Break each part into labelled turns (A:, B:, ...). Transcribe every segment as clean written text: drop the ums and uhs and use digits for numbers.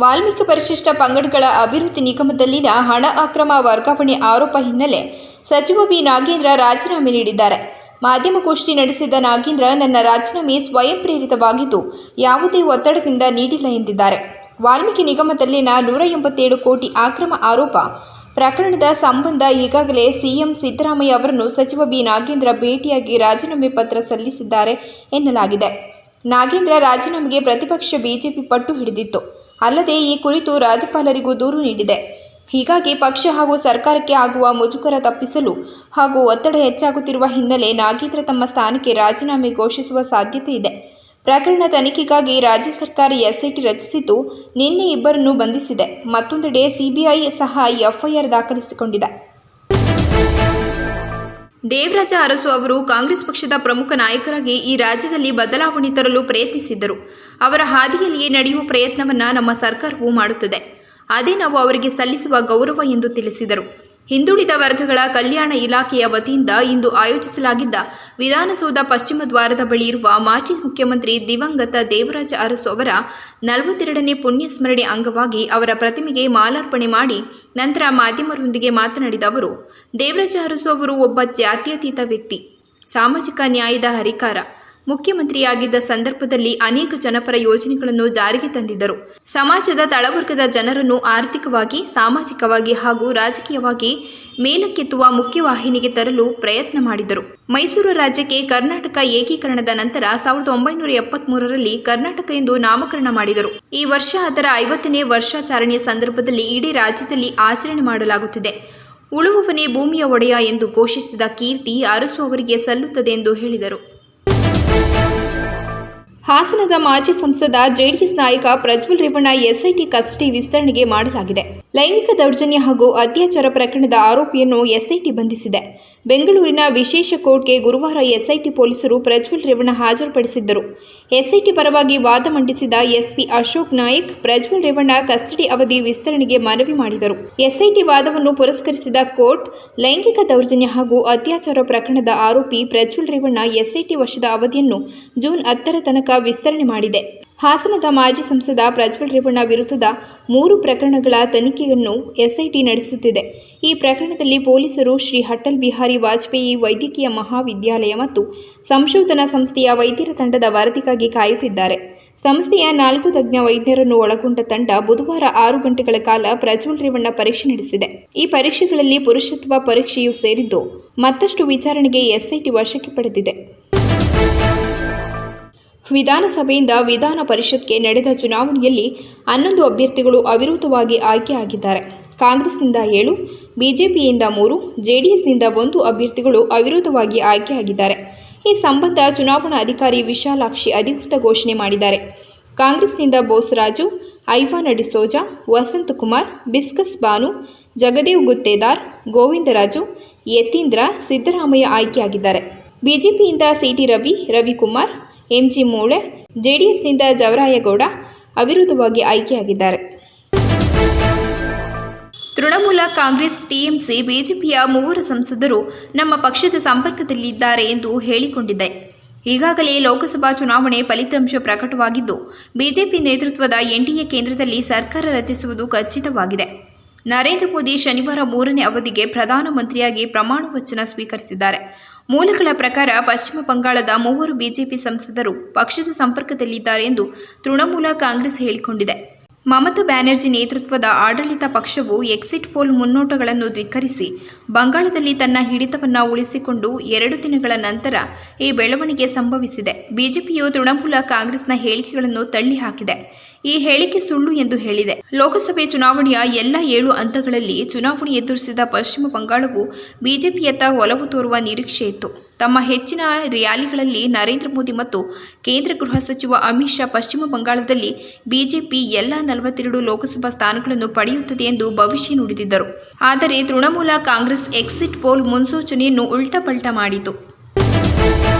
A: ವಾಲ್ಮೀಕಿ ಪರಿಶಿಷ್ಟ ಪಂಗಡಗಳ ಅಭಿವೃದ್ಧಿ ನಿಗಮದಲ್ಲಿನ ಹಣ ಅಕ್ರಮ ವರ್ಗಾವಣೆ ಆರೋಪ ಹಿನ್ನೆಲೆ ಸಚಿವ ಬಿ ನಾಗೇಂದ್ರ ರಾಜೀನಾಮೆ ನೀಡಿದ್ದಾರೆ. ಮಾಧ್ಯಮಗೋಷ್ಠಿ ನಡೆಸಿದ ನಾಗೇಂದ್ರ, ನನ್ನ ರಾಜೀನಾಮೆ ಸ್ವಯಂ ಪ್ರೇರಿತವಾಗಿದ್ದು ಯಾವುದೇ ಒತ್ತಡದಿಂದ ನೀಡಿಲ್ಲ ಎಂದಿದ್ದಾರೆ. ವಾಲ್ಮೀಕಿ ನಿಗಮದಲ್ಲಿನ 187 ಕೋಟಿ ಅಕ್ರಮ ಆರೋಪ ಪ್ರಕರಣದ ಸಂಬಂಧ ಈಗಾಗಲೇ ಸಿಎಂ ಸಿದ್ದರಾಮಯ್ಯ ಅವರನ್ನು ಸಚಿವ ಬಿ ನಾಗೇಂದ್ರ ಭೇಟಿಯಾಗಿ ರಾಜೀನಾಮೆ ಪತ್ರ ಸಲ್ಲಿಸಿದ್ದಾರೆ ಎನ್ನಲಾಗಿದೆ. ನಾಗೇಂದ್ರ ರಾಜೀನಾಮೆಗೆ ಪ್ರತಿಪಕ್ಷ ಬಿಜೆಪಿ ಪಟ್ಟು ಹಿಡಿದಿತ್ತು. ಅಲ್ಲದೆ ಈ ಕುರಿತು ರಾಜ್ಯಪಾಲರಿಗೂ ದೂರು ನೀಡಿದೆ. ಹೀಗಾಗಿ ಪಕ್ಷ ಹಾಗೂ ಸರ್ಕಾರಕ್ಕೆ ಆಗುವ ಮುಜುಗರ ತಪ್ಪಿಸಲು ಹಾಗೂ ಒತ್ತಡ ಹೆಚ್ಚಾಗುತ್ತಿರುವ ಹಿನ್ನೆಲೆ ನಾಗೇಂದ್ರ ತಮ್ಮ ಸ್ಥಾನಕ್ಕೆ ರಾಜೀನಾಮೆ ಘೋಷಿಸುವ ಸಾಧ್ಯತೆ ಇದೆ. ಪ್ರಕರಣ ತನಿಖೆಗಾಗಿ ರಾಜ್ಯ ಸರ್ಕಾರ ಎಸ್ಐಟಿ ರಚಿಸಿದ್ದು ನಿನ್ನೆ ಇಬ್ಬರನ್ನು ಬಂಧಿಸಿದೆ. ಮತ್ತೊಂದೆಡೆ ಸಿಬಿಐ ಸಹ ಎಫ್ಐಆರ್ ದಾಖಲಿಸಿಕೊಂಡಿದೆ. ದೇವರಾಜ ಅರಸು ಅವರು ಕಾಂಗ್ರೆಸ್ ಪಕ್ಷದ ಪ್ರಮುಖ ನಾಯಕರಾಗಿ ಈ ರಾಜ್ಯದಲ್ಲಿ ಬದಲಾವಣೆ ತರಲು ಪ್ರಯತ್ನಿಸಿದ್ದರು. ಅವರ ಹಾದಿಯಲ್ಲಿಯೇ ನಡೆಯುವ ಪ್ರಯತ್ನವನ್ನು ನಮ್ಮ ಸರ್ಕಾರವು ಮಾಡುತ್ತದೆ. ಅದೇ ನಾವು ಅವರಿಗೆ ಸಲ್ಲಿಸುವ ಗೌರವ ಎಂದು ತಿಳಿಸಿದರು. ಹಿಂದುಳಿದ ವರ್ಗಗಳ ಕಲ್ಯಾಣ ಇಲಾಖೆಯ ವತಿಯಿಂದ ಇಂದು ಆಯೋಜಿಸಲಾಗಿದ್ದ ವಿಧಾನಸೌಧ ಪಶ್ಚಿಮ ದ್ವಾರದ ಬಳಿ ಇರುವ ಮಾಜಿ ಮುಖ್ಯಮಂತ್ರಿ ದಿವಂಗತ ದೇವರಾಜ ಅರಸು ಅವರ 42ನೇ ಪುಣ್ಯಸ್ಮರಣೆ ಅಂಗವಾಗಿ ಅವರ ಪ್ರತಿಮೆಗೆ ಮಾಲಾರ್ಪಣೆ ಮಾಡಿ ನಂತರ ಮಾಧ್ಯಮರೊಂದಿಗೆ ಮಾತನಾಡಿದ ಅವರು, ದೇವರಾಜ ಅರಸು ಅವರು ಒಬ್ಬ ಜಾತ್ಯತೀತ ವ್ಯಕ್ತಿ, ಸಾಮಾಜಿಕ ನ್ಯಾಯದ ಹರಿಕಾರ. ಮುಖ್ಯಮಂತ್ರಿಯಾಗಿದ್ದ ಸಂದರ್ಭದಲ್ಲಿ ಅನೇಕ ಜನಪರ ಯೋಜನೆಗಳನ್ನು ಜಾರಿಗೆ ತಂದಿದ್ದರು. ಸಮಾಜದ ತಳವರ್ಗದ ಜನರನ್ನು ಆರ್ಥಿಕವಾಗಿ, ಸಾಮಾಜಿಕವಾಗಿ ಹಾಗೂ ರಾಜಕೀಯವಾಗಿ ಮೇಲಕ್ಕೆತ್ತುವ ಮುಖ್ಯವಾಹಿನಿಗೆ ತರಲು ಪ್ರಯತ್ನ ಮಾಡಿದರು. ಮೈಸೂರು ರಾಜ್ಯಕ್ಕೆ ಕರ್ನಾಟಕ ಏಕೀಕರಣದ ನಂತರ 1973ರಲ್ಲಿ ಕರ್ನಾಟಕ ಎಂದು ನಾಮಕರಣ ಮಾಡಿದರು. ಈ ವರ್ಷ ಅದರ 50ನೇ ವರ್ಷಾಚರಣೆಯ ಸಂದರ್ಭದಲ್ಲಿ ಇಡೀ ರಾಜ್ಯದಲ್ಲಿ ಆಚರಣೆ ಮಾಡಲಾಗುತ್ತಿದೆ. ಉಳುವವನೇ ಭೂಮಿಯ ಒಡೆಯ ಎಂದು ಘೋಷಿಸಿದ ಕೀರ್ತಿ ಅರಸು ಅವರಿಗೆ ಸಲ್ಲುತ್ತದೆ ಎಂದು ಹೇಳಿದರು. ಹಾಸನದ ಮಾಜಿ ಸಂಸದ ಜೆಡಿಎಸ್ ನಾಯಕ ಪ್ರಜ್ವಲ್ ರೇವಣ್ಣ ಎಸ್ಐಟಿ ಕಸ್ಟಡಿ ವಿಸ್ತರಣೆಗೆ ಮಾಡಲಾಗಿದೆ. ಲೈಂಗಿಕ ದೌರ್ಜನ್ಯ ಹಾಗೂ ಅತ್ಯಾಚಾರ ಪ್ರಕರಣದ ಆರೋಪಿಯನ್ನು ಎಸ್ಐಟಿ ಬಂಧಿಸಿದೆ. ಬೆಂಗಳೂರಿನ ವಿಶೇಷ ಕೋರ್ಟ್ಗೆ ಗುರುವಾರ ಎಸ್ಐಟಿ ಪೊಲೀಸರು ಪ್ರಜ್ವಲ್ ರೇವಣ್ಣ ಹಾಜರುಪಡಿಸಿದ್ದರು. ಎಸ್ಐಟಿ ಪರವಾಗಿ ವಾದ ಮಂಡಿಸಿದ ಎಸ್ಪಿ ಅಶೋಕ್ ನಾಯಕ್ ಪ್ರಜ್ವಲ್ ರೇವಣ್ಣ ಕಸ್ಟಡಿ ಅವಧಿ ವಿಸ್ತರಣೆಗೆ ಮನವಿ ಮಾಡಿದರು. ಎಸ್ಐಟಿ ವಾದವನ್ನು ಪುರಸ್ಕರಿಸಿದ ಕೋರ್ಟ್ ಲೈಂಗಿಕ ದೌರ್ಜನ್ಯ ಹಾಗೂ ಅತ್ಯಾಚಾರ ಪ್ರಕರಣದ ಆರೋಪಿ ಪ್ರಜ್ವಲ್ ರೇವಣ್ಣ ಎಸ್ಐಟಿ ವಶದ ಅವಧಿಯನ್ನು ಜೂನ್ 10ರ ತನಕ ವಿಸ್ತರಣೆ ಮಾಡಿದೆ. ಹಾಸನದ ಮಾಜಿ ಸಂಸದ ಪ್ರಜ್ವಲ್ ರೇವಣ್ಣ ವಿರುದ್ಧದ 3 ಪ್ರಕರಣಗಳ ತನಿಖೆಯನ್ನು ಎಸ್ಐಟಿ ನಡೆಸುತ್ತಿದೆ. ಈ ಪ್ರಕರಣದಲ್ಲಿ ಪೊಲೀಸರು ಶ್ರೀ ಅಟಲ್ ಬಿಹಾರಿ ವಾಜಪೇಯಿ ವೈದ್ಯಕೀಯ ಮಹಾವಿದ್ಯಾಲಯ ಮತ್ತು ಸಂಶೋಧನಾ ಸಂಸ್ಥೆಯ ವೈದ್ಯರ ತಂಡದ ವರದಿಗಾಗಿ ಕಾಯುತ್ತಿದ್ದಾರೆ. ಸಂಸ್ಥೆಯ 4 ತಜ್ಞ ವೈದ್ಯರನ್ನು ಒಳಗೊಂಡ ತಂಡ ಬುಧವಾರ 6 ಗಂಟೆಗಳ ಕಾಲ ಪ್ರಜ್ವಲ್ ರೇವಣ್ಣ ಪರೀಕ್ಷೆ ನಡೆಸಿದೆ. ಈ ಪರೀಕ್ಷೆಗಳಲ್ಲಿ ಪುರುಷತ್ವ ಪರೀಕ್ಷೆಯೂ ಸೇರಿದ್ದು ಮತ್ತಷ್ಟು ವಿಚಾರಣೆಗೆ ಎಸ್ಐಟಿ ವಶಕ್ಕೆ ಪಡೆದಿದೆ. ವಿಧಾನಸಭೆಯಿಂದ ವಿಧಾನ ಪರಿಷತ್ಗೆ ನಡೆದ ಚುನಾವಣೆಯಲ್ಲಿ 11 ಅಭ್ಯರ್ಥಿಗಳು ಅವಿರೋಧವಾಗಿ ಆಯ್ಕೆಯಾಗಿದ್ದಾರೆ. ಕಾಂಗ್ರೆಸ್ನಿಂದ 7, ಬಿಜೆಪಿಯಿಂದ 3, ಜೆಡಿಎಸ್ನಿಂದ 1 ಅಭ್ಯರ್ಥಿಗಳು ಅವಿರೋಧವಾಗಿ ಆಯ್ಕೆಯಾಗಿದ್ದಾರೆ. ಈ ಸಂಬಂಧ ಚುನಾವಣಾ ಅಧಿಕಾರಿ ವಿಶಾಲಾಕ್ಷಿ ಅಧಿಕೃತ ಘೋಷಣೆ ಮಾಡಿದ್ದಾರೆ. ಕಾಂಗ್ರೆಸ್ನಿಂದ ಬೋಸರಾಜು, ಐವಾನ್ ಡಿಸೋಜಾ, ವಸಂತಕುಮಾರ್, ಬಿಸ್ಕಸ್ ಬಾನು, ಜಗದೇವ್ ಗುತ್ತೇದಾರ್, ಗೋವಿಂದರಾಜು, ಯತೀಂದ್ರ, ಸಿದ್ದರಾಮಯ್ಯ ಆಯ್ಕೆಯಾಗಿದ್ದಾರೆ. ಬಿಜೆಪಿಯಿಂದ ಸಿಟಿ ರವಿ, ರವಿಕುಮಾರ್, ಎಂಜಿ ಮೂಳೆ, ಜೆಡಿಎಸ್ನಿಂದ ಜವರಾಯಗೌಡ ಅವಿರೋಧವಾಗಿ ಆಯ್ಕೆಯಾಗಿದ್ದಾರೆ. ತೃಣಮೂಲ ಕಾಂಗ್ರೆಸ್, ಟಿಎಂಸಿ, ಬಿಜೆಪಿಯ 3 ಸಂಸದರು ನಮ್ಮ ಪಕ್ಷದ ಸಂಪರ್ಕದಲ್ಲಿದ್ದಾರೆ ಎಂದು ಹೇಳಿಕೊಂಡಿದೆ. ಈಗಾಗಲೇ ಲೋಕಸಭಾ ಚುನಾವಣೆ ಫಲಿತಾಂಶ ಪ್ರಕಟವಾಗಿದ್ದು ಬಿಜೆಪಿ ನೇತೃತ್ವದ ಎನ್ಡಿಎ ಕೇಂದ್ರದಲ್ಲಿ ಸರ್ಕಾರ ರಚಿಸುವುದು ಖಚಿತವಾಗಿದೆ. ನರೇಂದ್ರ ಮೋದಿ ಶನಿವಾರ 3ನೇ ಅವಧಿಗೆ ಪ್ರಧಾನಮಂತ್ರಿಯಾಗಿ ಪ್ರಮಾಣ ವಚನ ಸ್ವೀಕರಿಸಿದ್ದಾರೆ. ಮೂಲಗಳ ಪ್ರಕಾರ ಪಶ್ಚಿಮ ಬಂಗಾಳದ 3 ಬಿಜೆಪಿ ಸಂಸದರು ಪಕ್ಷದ ಸಂಪರ್ಕದಲ್ಲಿದ್ದಾರೆ ಎಂದು ತೃಣಮೂಲ ಕಾಂಗ್ರೆಸ್ ಹೇಳಿಕೊಂಡಿದೆ. ಮಮತಾ ಬ್ಯಾನರ್ಜಿ ನೇತೃತ್ವದ ಆಡಳಿತ ಪಕ್ಷವು ಎಕ್ಸಿಟ್ ಪೋಲ್ ಮುನ್ನೋಟಗಳನ್ನು ಧಿಕ್ಕರಿಸಿ ಬಂಗಾಳದಲ್ಲಿ ತನ್ನ ಹಿಡಿತವನ್ನು ಉಳಿಸಿಕೊಂಡು 2 ದಿನಗಳ ನಂತರ ಈ ಬೆಳವಣಿಗೆ ಸಂಭವಿಸಿದೆ. ಬಿಜೆಪಿಯು ತೃಣಮೂಲ ಕಾಂಗ್ರೆಸ್ನ ಹೇಳಿಕೆಗಳನ್ನು ತಳ್ಳಿಹಾಕಿದೆ. ಈ ಹೇಳಿಕೆ ಸುಳ್ಳು ಎಂದು ಹೇಳಿದೆ. ಲೋಕಸಭೆ ಚುನಾವಣೆಯ ಎಲ್ಲ 7 ಹಂತಗಳಲ್ಲಿ ಚುನಾವಣೆ ಎದುರಿಸಿದ ಪಶ್ಚಿಮ ಬಂಗಾಳವು ಬಿಜೆಪಿಯತ್ತ ಒಲವು ತೋರುವ ನಿರೀಕ್ಷೆ ಇತ್ತು. ತಮ್ಮ ಹೆಚ್ಚಿನ ರ್ಯಾಲಿಗಳಲ್ಲಿ ನರೇಂದ್ರ ಮೋದಿ ಮತ್ತು ಕೇಂದ್ರ ಗೃಹ ಸಚಿವ ಅಮಿತ್ ಶಾ ಪಶ್ಚಿಮ ಬಂಗಾಳದಲ್ಲಿ ಬಿಜೆಪಿ ಎಲ್ಲ 42 ಲೋಕಸಭಾ ಸ್ಥಾನಗಳನ್ನು ಪಡೆಯುತ್ತದೆ ಎಂದು ಭವಿಷ್ಯ ನುಡಿದಿದ್ದರು. ಆದರೆ ತೃಣಮೂಲ ಕಾಂಗ್ರೆಸ್ ಎಕ್ಸಿಟ್ ಪೋಲ್ ಮುನ್ಸೂಚನೆಯನ್ನು ಉಲ್ಟಾಪಲ್ಟಾ ಮಾಡಿತು.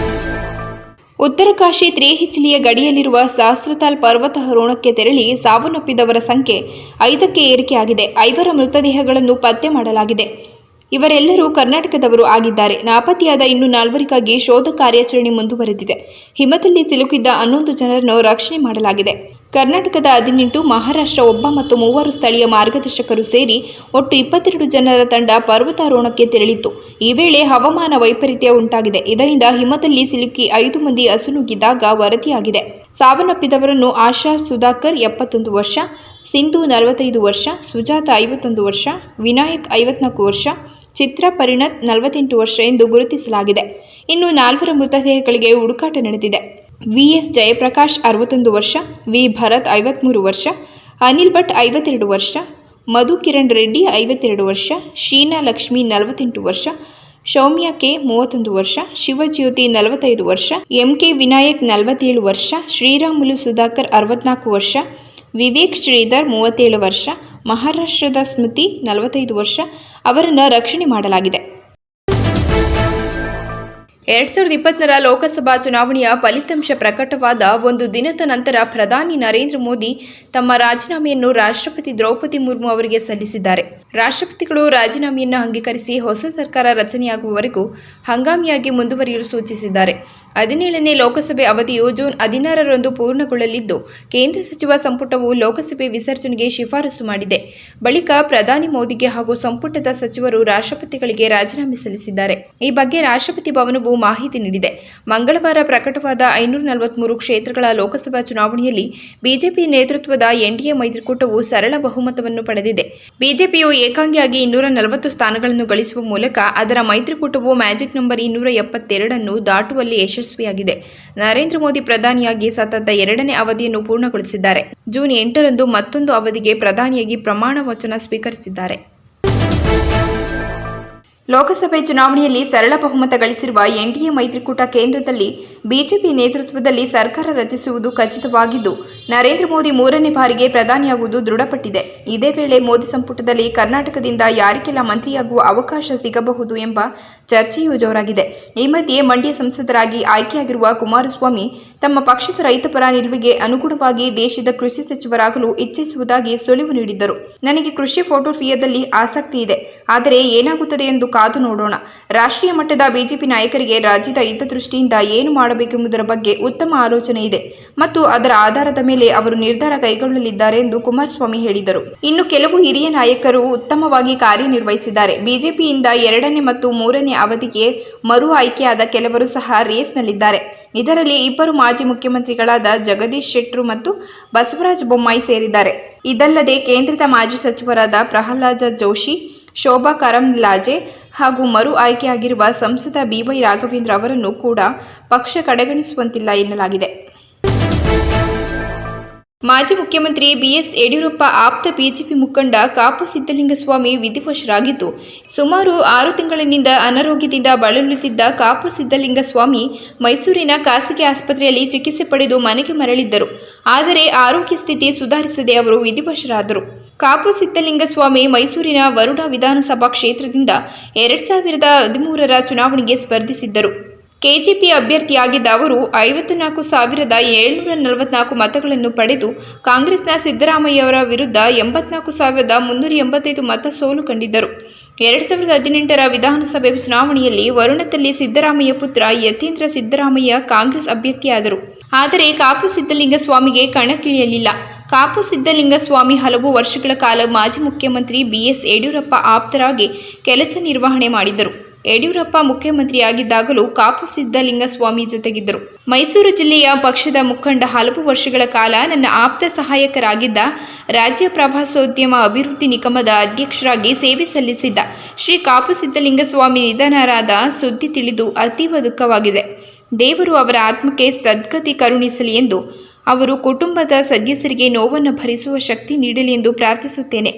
A: ಉತ್ತರಕಾಶಿ ತ್ರೇಹಿ ಜಿಲ್ಲೆಯ ಗಡಿಯಲ್ಲಿರುವ ಶಾಸ್ತ್ರತಾಲ್ ಪರ್ವತಾರೋಹಣಕ್ಕೆ ತೆರಳಿ ಸಾವನ್ನಪ್ಪಿದವರ ಸಂಖ್ಯೆ 5ಕ್ಕೆ ಏರಿಕೆಯಾಗಿದೆ. 5 ಮೃತದೇಹಗಳನ್ನು ಪತ್ತೆ ಮಾಡಲಾಗಿದೆ. ಇವರೆಲ್ಲರೂ ಕರ್ನಾಟಕದವರು ಆಗಿದ್ದಾರೆ. ನಾಪತ್ತೆಯಾದ ಇನ್ನು 4ರಿಗಾಗಿ ಶೋಧ ಕಾರ್ಯಾಚರಣೆ ಮುಂದುವರೆದಿದೆ. ಹಿಮದಲ್ಲಿ ಸಿಲುಕಿದ್ದ 11 ಜನರನ್ನು ರಕ್ಷಣೆ ಮಾಡಲಾಗಿದೆ. ಕರ್ನಾಟಕದ 18, ಮಹಾರಾಷ್ಟ್ರ ಒಬ್ಬ ಮತ್ತು 3 ಸ್ಥಳೀಯ ಮಾರ್ಗದರ್ಶಕರು ಸೇರಿ ಒಟ್ಟು 22 ಜನರ ತಂಡ ಪರ್ವತಾರೋಹಣಕ್ಕೆ ತೆರಳಿತ್ತು. ಈ ವೇಳೆ ಹವಾಮಾನ ವೈಪರೀತ್ಯ ಉಂಟಾಗಿದೆ. ಇದರಿಂದ ಹಿಮದಲ್ಲಿ ಸಿಲುಕಿ 5 ಮಂದಿ ಅಸುನೀಗಿದಾಗ ವರದಿಯಾಗಿದೆ. ಸಾವನ್ನಪ್ಪಿದವರನ್ನು ಆಶಾ ಸುಧಾಕರ್ 71 ವರ್ಷ, ಸಿಂಧು 45 ವರ್ಷ, ಸುಜಾತ 51 ವರ್ಷ, ವಿನಾಯಕ್ 54 ವರ್ಷ, ಚಿತ್ರಾ ಪರಿಣತ್ 48 ವರ್ಷ ಎಂದು ಗುರುತಿಸಲಾಗಿದೆ. ಇನ್ನು 4 ಮೃತದೇಹಗಳಿಗೆ ಹುಡುಕಾಟ ನಡೆದಿದೆ. VS ಜಯಪ್ರಕಾಶ್ 61 ವರ್ಷ, V ಭರತ್ 53 ವರ್ಷ, ಅನಿಲ್ ಭಟ್ 52 ವರ್ಷ, ಮಧು ಕಿರಣ್ ರೆಡ್ಡಿ 52 ವರ್ಷ, ಶೀನಾ ಲಕ್ಷ್ಮಿ 48 ವರ್ಷ, ಸೌಮ್ಯ ಕೆ 31 ವರ್ಷ, ಶಿವಜ್ಯೋತಿ 45 ವರ್ಷ, MK ವಿನಾಯಕ್ 47 ವರ್ಷ, ಶ್ರೀರಾಮುಲು ಸುಧಾಕರ್ 64 ವರ್ಷ, ವಿವೇಕ್ ಶ್ರೀಧರ್ 37 ವರ್ಷ, ಮಹಾರಾಷ್ಟ್ರದ ಸ್ಮೃತಿ 45 ವರ್ಷ ಅವರನ್ನು ರಕ್ಷಣೆ ಮಾಡಲಾಗಿದೆ. 2020 ಲೋಕಸಭಾ ಚುನಾವಣೆಯ ಫಲಿತಾಂಶ ಪ್ರಕಟವಾದ ಒಂದು ದಿನದ ನಂತರ ಪ್ರಧಾನಿ ನರೇಂದ್ರ ಮೋದಿ ತಮ್ಮ ರಾಜೀನಾಮೆಯನ್ನು ರಾಷ್ಟ್ರಪತಿ ದ್ರೌಪದಿ ಮುರ್ಮು ಅವರಿಗೆ ಸಲ್ಲಿಸಿದ್ದಾರೆ. ರಾಷ್ಟ್ರಪತಿಗಳು ರಾಜೀನಾಮೆಯನ್ನು ಅಂಗೀಕರಿಸಿ ಹೊಸ ಸರ್ಕಾರ ರಚನೆಯಾಗುವವರೆಗೂ ಹಂಗಾಮಿಯಾಗಿ ಮುಂದುವರಿಯಲು ಸೂಚಿಸಿದ್ದಾರೆ. 17ನೇ ಲೋಕಸಭೆ ಅವಧಿಯು ಜೂನ್ 16ರಂದು ಪೂರ್ಣಗೊಳ್ಳಲಿದ್ದು, ಕೇಂದ್ರ ಸಚಿವ ಸಂಪುಟವು ಲೋಕಸಭೆ ವಿಸರ್ಜನೆಗೆ ಶಿಫಾರಸು ಮಾಡಿದೆ. ಬಳಿಕ ಪ್ರಧಾನಿ ಮೋದಿಗೆ ಹಾಗೂ ಸಂಪುಟದ ಸಚಿವರು ರಾಷ್ಟ್ರಪತಿಗಳಿಗೆ ರಾಜೀನಾಮೆ ಸಲ್ಲಿಸಿದ್ದಾರೆ. ಈ ಬಗ್ಗೆ ರಾಷ್ಟ್ರಪತಿ ಭವನವು ಮಾಹಿತಿ ನೀಡಿದೆ. ಮಂಗಳವಾರ ಪ್ರಕಟವಾದ 543 ಕ್ಷೇತ್ರಗಳ ಲೋಕಸಭಾ ಚುನಾವಣೆಯಲ್ಲಿ ಬಿಜೆಪಿ ನೇತೃತ್ವದ ಎನ್ಡಿಎ ಮೈತ್ರಿಕೂಟವು ಸರಳ ಬಹುಮತವನ್ನು ಪಡೆದಿದೆ. ಬಿಜೆಪಿಯು ಏಕಾಂಗಿಯಾಗಿ 240 ಸ್ಥಾನಗಳನ್ನು ಗಳಿಸುವ ಮೂಲಕ ಅದರ ಮೈತ್ರಿಕೂಟವು ಮ್ಯಾಜಿಕ್ ನಂಬರ್ 272 ದಾಟುವಲ್ಲಿ ಯಶಸ್ವಿಯಾಗಿದೆ. ನರೇಂದ್ರ ಮೋದಿ ಪ್ರಧಾನಿಯಾಗಿ ಸತತ 2ನೇ ಅವಧಿಯನ್ನು ಪೂರ್ಣಗೊಳಿಸಿದ್ದಾರೆ. ಜೂನ್ 8ರಂದು ಮತ್ತೊಂದು ಅವಧಿಗೆ ಪ್ರಧಾನಿಯಾಗಿ ಪ್ರಮಾಣ ವಚನ ಸ್ವೀಕರಿಸಿದ್ದಾರೆ. ಲೋಕಸಭೆ ಚುನಾವಣೆಯಲ್ಲಿ ಸರಳ ಬಹುಮತ ಗಳಿಸಿರುವ ಎನ್ಡಿಎ ಮೈತ್ರಿಕೂಟ ಕೇಂದ್ರದಲ್ಲಿ ಬಿಜೆಪಿ ನೇತೃತ್ವದಲ್ಲಿ ಸರ್ಕಾರ ರಚಿಸುವುದು ಖಚಿತವಾಗಿದ್ದು, ನರೇಂದ್ರ ಮೋದಿ 3ನೇ ಬಾರಿಗೆ ಪ್ರಧಾನಿಯಾಗುವುದು ದೃಢಪಟ್ಟಿದೆ. ಇದೇ ವೇಳೆ ಮೋದಿ ಸಂಪುಟದಲ್ಲಿ ಕರ್ನಾಟಕದಿಂದ ಯಾರಿಗೆಲ್ಲ ಮಂತ್ರಿಯಾಗುವ ಅವಕಾಶ ಸಿಗಬಹುದು ಎಂಬ ಚರ್ಚೆಯೂ ಜೋರಾಗಿದೆ. ಈ ಮಧ್ಯೆ ಮಂಡ್ಯ ಸಂಸದರಾಗಿ ಆಯ್ಕೆಯಾಗಿರುವ ಕುಮಾರಸ್ವಾಮಿ ತಮ್ಮ ಪಕ್ಷದ ರೈತಪರ ನಿಲುವಿಗೆ ಅನುಗುಣವಾಗಿ ದೇಶದ ಕೃಷಿ ಸಚಿವರಾಗಲು ಇಚ್ಛಿಸುವುದಾಗಿ ಸುಳಿವು ನೀಡಿದ್ದರು. ನನಗೆ ಕೃಷಿ ಫೋಟೋಗ್ರಫಿಯಾದಲ್ಲಿ ಆಸಕ್ತಿ ಇದೆ, ಆದರೆ ಏನಾಗುತ್ತದೆ ಎಂದು ಕಾದು ನೋಡೋಣ. ರಾಷ್ಟ್ರೀಯ ಮಟ್ಟದ ಬಿಜೆಪಿ ನಾಯಕರಿಗೆ ರಾಜ್ಯದ ಹಿತದೃಷ್ಟಿಯಿಂದ ಏನು ಮಾಡಬೇಕೆಂಬುದರ ಬಗ್ಗೆ ಉತ್ತಮ ಆಲೋಚನೆ ಇದೆ ಮತ್ತು ಅದರ ಆಧಾರದ ಮೇಲೆ ಅವರು ನಿರ್ಧಾರ ಕೈಗೊಳ್ಳಲಿದ್ದಾರೆ ಎಂದು ಕುಮಾರಸ್ವಾಮಿ ಹೇಳಿದರು. ಇನ್ನು ಕೆಲವು ಹಿರಿಯ ನಾಯಕರು ಉತ್ತಮವಾಗಿ ಕಾರ್ಯನಿರ್ವಹಿಸಿದ್ದಾರೆ. ಬಿಜೆಪಿಯಿಂದ 2ನೇ ಮತ್ತು 3ನೇ ಅವಧಿಗೆ ಮರು ಆಯ್ಕೆಯಾದ ಕೆಲವರು ಸಹ ರೇಸ್ನಲ್ಲಿದ್ದಾರೆ. ಇದರಲ್ಲಿ 2 ಮಾಜಿ ಮುಖ್ಯಮಂತ್ರಿಗಳಾದ ಜಗದೀಶ್ ಶೆಟ್ಟರ್ ಮತ್ತು ಬಸವರಾಜ ಬೊಮ್ಮಾಯಿ ಸೇರಿದ್ದಾರೆ. ಇದಲ್ಲದೆ ಕೇಂದ್ರದ ಮಾಜಿ ಸಚಿವರಾದ ಪ್ರಹ್ಲಾದ ಜೋಶಿ, ಶೋಭಾ ಕರಂದ್ಲಾಜೆ ಹಾಗೂ ಮರು ಆಯ್ಕೆಯಾಗಿರುವ ಸಂಸದ BY ರಾಘವೇಂದ್ರ ಅವರನ್ನು ಕೂಡ ಪಕ್ಷ ಕಡೆಗಣಿಸುವಂತಿಲ್ಲ ಎನ್ನಲಾಗಿದೆ. ಮಾಜಿ ಮುಖ್ಯಮಂತ್ರಿ BS ಯಡಿಯೂರಪ್ಪ ಆಪ್ತ ಬಿಜೆಪಿ ಮುಖಂಡ ಕಾಪು ಸಿದ್ದಲಿಂಗಸ್ವಾಮಿ ವಿಧಿವಶರಾಗಿದ್ದು, ಸುಮಾರು 6 ತಿಂಗಳಿನಿಂದ ಅನಾರೋಗ್ಯದಿಂದ ಬಳಲುತ್ತಿದ್ದ ಕಾಪು ಸಿದ್ದಲಿಂಗಸ್ವಾಮಿ ಮೈಸೂರಿನ ಖಾಸಗಿ ಆಸ್ಪತ್ರೆಯಲ್ಲಿ ಚಿಕಿತ್ಸೆ ಪಡೆದು ಮನೆಗೆ ಮರಳಿದ್ದರು. ಆದರೆ ಆರೋಗ್ಯ ಸ್ಥಿತಿ ಸುಧಾರಿಸದೆ ಅವರು ವಿಧಿವಶರಾದರು. ಕಾಪು ಸಿದ್ದಲಿಂಗಸ್ವಾಮಿ ಮೈಸೂರಿನ ವರುಣಾ ವಿಧಾನಸಭಾ ಕ್ಷೇತ್ರದಿಂದ 2013ರ ಚುನಾವಣೆಗೆ ಸ್ಪರ್ಧಿಸಿದ್ದರು. ಕೆಜೆಪಿ ಅಭ್ಯರ್ಥಿಯಾಗಿದ್ದ ಅವರು 54,744 ಮತಗಳನ್ನು ಪಡೆದು ಕಾಂಗ್ರೆಸ್ನ ಸಿದ್ದರಾಮಯ್ಯವರ ವಿರುದ್ಧ 84,385 ಮತ ಸೋಲು ಕಂಡಿದ್ದರು. 2018ರ ವಿಧಾನಸಭೆ ಚುನಾವಣೆಯಲ್ಲಿ ವರುಣದಲ್ಲಿ ಸಿದ್ದರಾಮಯ್ಯ ಪುತ್ರ ಯತೀಂದ್ರ ಸಿದ್ದರಾಮಯ್ಯ ಕಾಂಗ್ರೆಸ್ ಅಭ್ಯರ್ಥಿಯಾದರು. ಆದರೆ ಕಾಪು ಸಿದ್ದಲಿಂಗಸ್ವಾಮಿಗೆ ಕಣಕ್ಕಿಳಿಯಲಿಲ್ಲ. ಕಾಪು ಸಿದ್ದಲಿಂಗಸ್ವಾಮಿ ಹಲವು ವರ್ಷಗಳ ಕಾಲ ಮಾಜಿ ಮುಖ್ಯಮಂತ್ರಿ BS ಯಡಿಯೂರಪ್ಪ ಆಪ್ತರಾಗಿ ಕೆಲಸ ನಿರ್ವಹಣೆ ಮಾಡಿದ್ದರು. ಯಡಿಯೂರಪ್ಪ ಮುಖ್ಯಮಂತ್ರಿಯಾಗಿದ್ದಾಗಲೂ ಕಾಪು ಸಿದ್ದಲಿಂಗಸ್ವಾಮಿ ಜೊತೆಗಿದ್ದರು. ಮೈಸೂರು ಜಿಲ್ಲೆಯ ಪಕ್ಷದ ಮುಖಂಡ ಹಲವು ವರ್ಷಗಳ ಕಾಲ ನನ್ನ ಆಪ್ತ ಸಹಾಯಕರಾಗಿದ್ದ ರಾಜ್ಯ ಪ್ರವಾಸೋದ್ಯಮ ಅಭಿವೃದ್ಧಿ ನಿಗಮದ ಅಧ್ಯಕ್ಷರಾಗಿ ಸೇವೆ ಸಲ್ಲಿಸಿದ್ದ ಶ್ರೀ ಕಾಪು ಸಿದ್ದಲಿಂಗಸ್ವಾಮಿ ನಿಧನರಾದ ಸುದ್ದಿ ತಿಳಿದು ಅತೀವ ದುಃಖವಾಗಿದೆ. ದೇವರು ಅವರ ಆತ್ಮಕ್ಕೆ ಸದ್ಗತಿ ಕರುಣಿಸಲಿ ಎಂದು ಅವರು ಕುಟುಂಬದ ಸದಸ್ಯರಿಗೆ ನೋವನ್ನು ಭರಿಸುವ ಶಕ್ತಿ ನೀಡಲಿ ಎಂದು ಪ್ರಾರ್ಥಿಸುತ್ತೇನೆ.